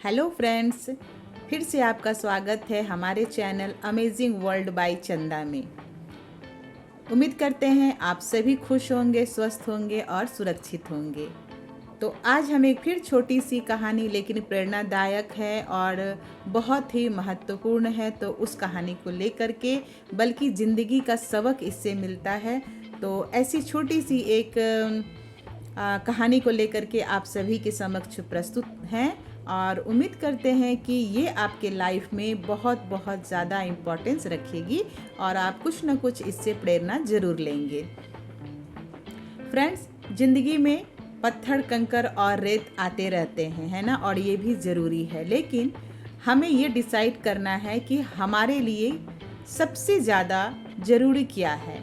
Hello friends, फिर से आपका स्वागत है हमारे चैनल अमेजिंग वर्ल्ड बाय चंदा में। उम्मीद करते हैं आप सभी खुश होंगे, स्वस्थ होंगे और सुरक्षित होंगे। तो आज हम एक फिर छोटी सी कहानी लेकिन प्रेरणादायक है और बहुत ही महत्वपूर्ण है, तो उस कहानी को लेकर के बल्कि ज़िंदगी का सबक इससे मिलता है। तो ऐसी छोटी सी एक कहानी को लेकर के आप सभी के समक्ष प्रस्तुत हैं और उम्मीद करते हैं कि ये आपके लाइफ में बहुत बहुत ज़्यादा इम्पोर्टेंस रखेगी और आप कुछ न कुछ इससे प्रेरणा ज़रूर लेंगे। फ्रेंड्स, ज़िंदगी में पत्थर, कंकर और रेत आते रहते हैं, है ना, और ये भी ज़रूरी है, लेकिन हमें ये डिसाइड करना है कि हमारे लिए सबसे ज़्यादा ज़रूरी क्या है,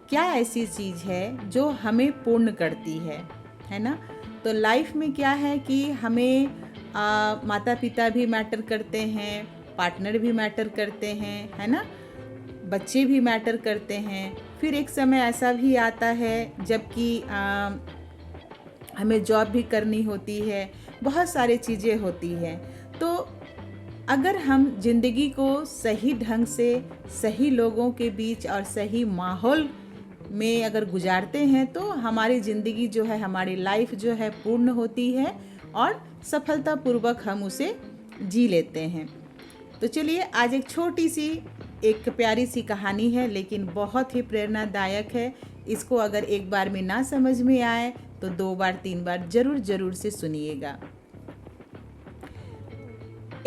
क्या ऐसी चीज़ है जो हमें पूर्ण करती है ना। तो लाइफ में क्या है कि हमें माता पिता भी मैटर करते हैं, पार्टनर भी मैटर करते हैं, है ना, बच्चे भी मैटर करते हैं। फिर एक समय ऐसा भी आता है जबकि हमें जॉब भी करनी होती है, बहुत सारी चीज़ें होती हैं। तो अगर हम ज़िंदगी को सही ढंग से, सही लोगों के बीच और सही माहौल में अगर गुजारते हैं तो हमारी ज़िंदगी जो है, हमारी लाइफ जो है पूर्ण होती है और सफलतापूर्वक हम उसे जी लेते हैं। तो चलिए, आज एक छोटी सी, एक प्यारी सी कहानी है लेकिन बहुत ही प्रेरणादायक है। इसको अगर एक बार में ना समझ में आए तो 2 बार 3 बार ज़रूर से सुनिएगा।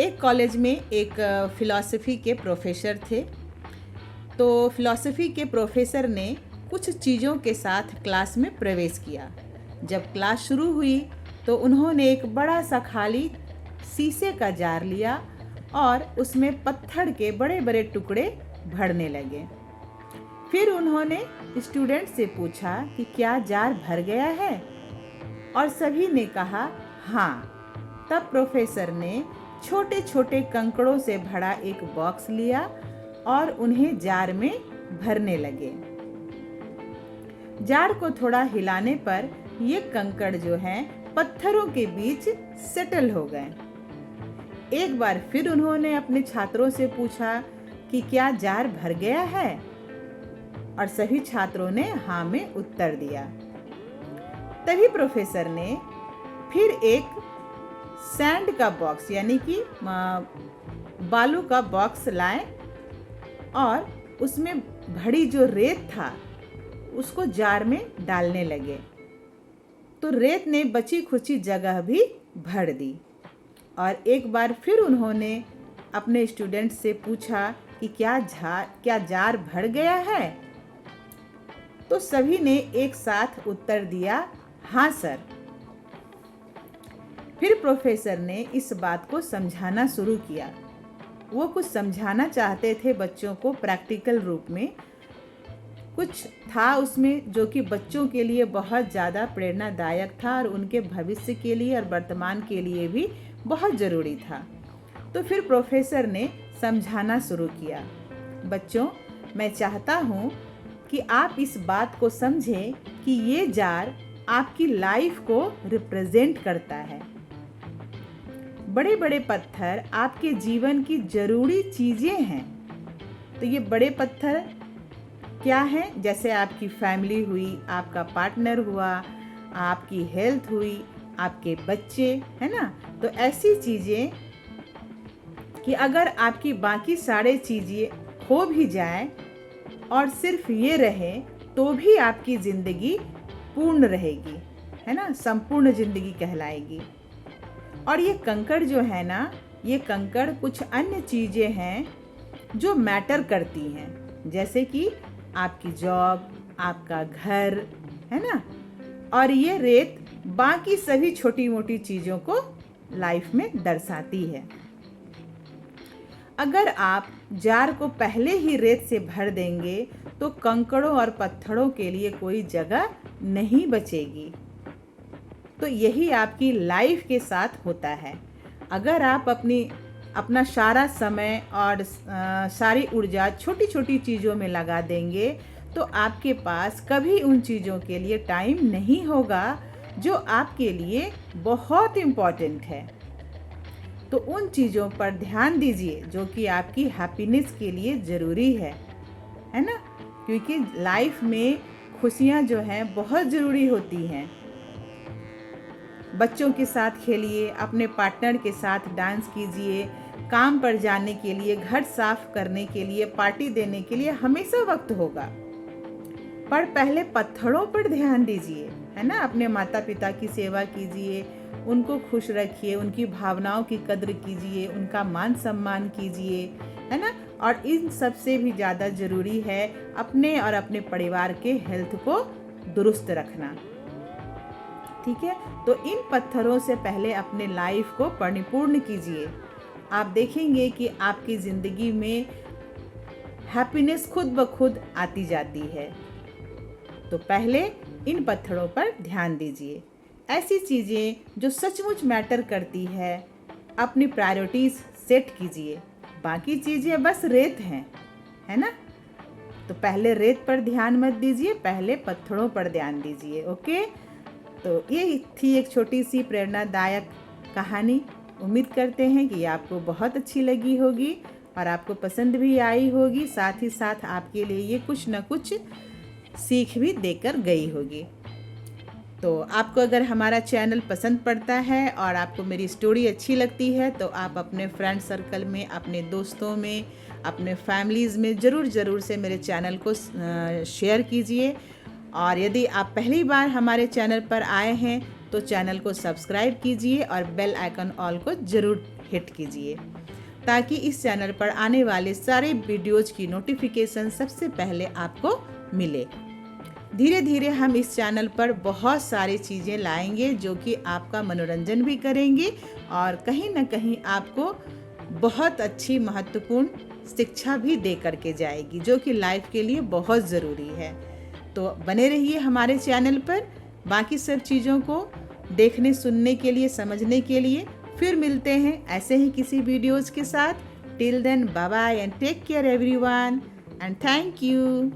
एक कॉलेज में एक फ़िलॉसफ़ी के प्रोफेसर थे। तो फ़िलॉसफ़ी के प्रोफेसर ने कुछ चीज़ों के साथ क्लास में प्रवेश किया। जब क्लास शुरू हुई तो उन्होंने एक बड़ा सा खाली शीशे का जार लिया और उसमें पत्थर के बड़े बड़े टुकड़े भरने लगे। फिर उन्होंने स्टूडेंट से पूछा कि क्या जार भर गया है, और सभी ने कहा हाँ। तब प्रोफेसर ने छोटे छोटे कंकड़ों से भरा एक बॉक्स लिया और उन्हें जार में भरने लगे। जार को थोड़ा हिलाने पर ये कंकड़ जो हैं पत्थरों के बीच सेटल हो गए। एक बार फिर उन्होंने अपने छात्रों से पूछा कि क्या जार भर गया है, और सभी छात्रों ने हाँ में उत्तर दिया। तभी प्रोफेसर ने फिर एक सैंड का बॉक्स यानी कि बालू का बॉक्स लाए और उसमें भरी जो रेत था उसको जार में डालने लगे। तो रेत ने बची खुची जगह भी भर दी। और एक बार फिर उन्होंने अपने स्टूडेंट से पूछा कि क्या जार भर गया है। तो सभी ने एक साथ उत्तर दिया हाँ सर। फिर प्रोफेसर ने इस बात को समझाना शुरू किया। वो कुछ समझाना चाहते थे बच्चों को प्रैक्टिकल रूप में। कुछ था उसमें जो कि बच्चों के लिए बहुत ज़्यादा प्रेरणादायक था और उनके भविष्य के लिए और वर्तमान के लिए भी बहुत ज़रूरी था। तो फिर प्रोफेसर ने समझाना शुरू किया, बच्चों, मैं चाहता हूँ कि आप इस बात को समझें कि ये जार आपकी लाइफ को रिप्रेजेंट करता है। बड़े बड़े पत्थर आपके जीवन की ज़रूरी चीज़ें हैं। तो ये बड़े पत्थर क्या है, जैसे आपकी फैमिली हुई, आपका पार्टनर हुआ, आपकी हेल्थ हुई, आपके बच्चे, है ना। तो ऐसी चीज़ें कि अगर आपकी बाकी सारे चीज़ें खो भी जाए और सिर्फ ये रहे तो भी आपकी ज़िंदगी पूर्ण रहेगी, है ना, संपूर्ण ज़िंदगी कहलाएगी। और ये कंकड़ जो है ना, ये कंकड़ कुछ अन्य चीज़ें हैं जो मैटर करती हैं, जैसे कि आपकी जॉब, आपका घर, है ना, और ये रेत बाकी सभी छोटी मोटी चीज़ों को लाइफ में दर्शाती है। अगर आप जार को पहले ही रेत से भर देंगे तो कंकड़ों और पत्थरों के लिए कोई जगह नहीं बचेगी। तो यही आपकी लाइफ के साथ होता है। अगर आप अपना सारा समय और सारी ऊर्जा छोटी छोटी चीज़ों में लगा देंगे तो आपके पास कभी उन चीज़ों के लिए टाइम नहीं होगा जो आपके लिए बहुत इम्पॉर्टेंट है। तो उन चीज़ों पर ध्यान दीजिए जो कि आपकी हैप्पीनेस के लिए ज़रूरी है ना। क्योंकि लाइफ में खुशियाँ जो हैं बहुत ज़रूरी होती हैं। बच्चों के साथ खेलिए, अपने पार्टनर के साथ डांस कीजिए, काम पर जाने के लिए, घर साफ करने के लिए, पार्टी देने के लिए हमेशा वक्त होगा। पर पहले पत्थरों पर ध्यान दीजिए, है ना। अपने माता पिता की सेवा कीजिए, उनको खुश रखिए, उनकी भावनाओं की कद्र कीजिए, उनका मान सम्मान कीजिए, है ना। और इन सबसे भी ज़्यादा ज़रूरी है अपने और अपने परिवार के हेल्थ को दुरुस्त रखना। ठीक है, तो इन पत्थरों से पहले अपने लाइफ को परिपूर्ण कीजिए। आप देखेंगे कि आपकी ज़िंदगी में हैप्पीनेस खुद ब खुद आती जाती है। तो पहले इन पत्थरों पर ध्यान दीजिए। ऐसी चीज़ें जो सचमुच मैटर करती है, अपनी प्रायोरिटीज़ सेट कीजिए। बाकी चीज़ें बस रेत हैं, है ना। तो पहले रेत पर ध्यान मत दीजिए, पहले पत्थरों पर ध्यान दीजिए। ओके, तो ये थी एक छोटी सी प्रेरणादायक कहानी। उम्मीद करते हैं कि आपको बहुत अच्छी लगी होगी और आपको पसंद भी आई होगी। साथ ही साथ आपके लिए ये कुछ न कुछ सीख भी देकर गई होगी। तो आपको अगर हमारा चैनल पसंद पड़ता है और आपको मेरी स्टोरी अच्छी लगती है तो आप अपने फ्रेंड सर्कल में, अपने दोस्तों में, अपने फैमिलीज़ में ज़रूर से मेरे चैनल को शेयर कीजिए। और यदि आप पहली बार हमारे चैनल पर आए हैं तो चैनल को सब्सक्राइब कीजिए और बेल आइकन ऑल को ज़रूर हिट कीजिए, ताकि इस चैनल पर आने वाले सारे वीडियोज़ की नोटिफिकेशन सबसे पहले आपको मिले। धीरे धीरे हम इस चैनल पर बहुत सारी चीज़ें लाएंगे जो कि आपका मनोरंजन भी करेंगे और कहीं ना कहीं आपको बहुत अच्छी महत्वपूर्ण शिक्षा भी दे करके जाएगी, जो कि लाइफ के लिए बहुत ज़रूरी है। तो बने रहिए हमारे चैनल पर बाकी सब चीज़ों को देखने, सुनने के लिए, समझने के लिए। फिर मिलते हैं ऐसे ही किसी वीडियोज़ के साथ। Till then, bye bye and take care everyone and thank you.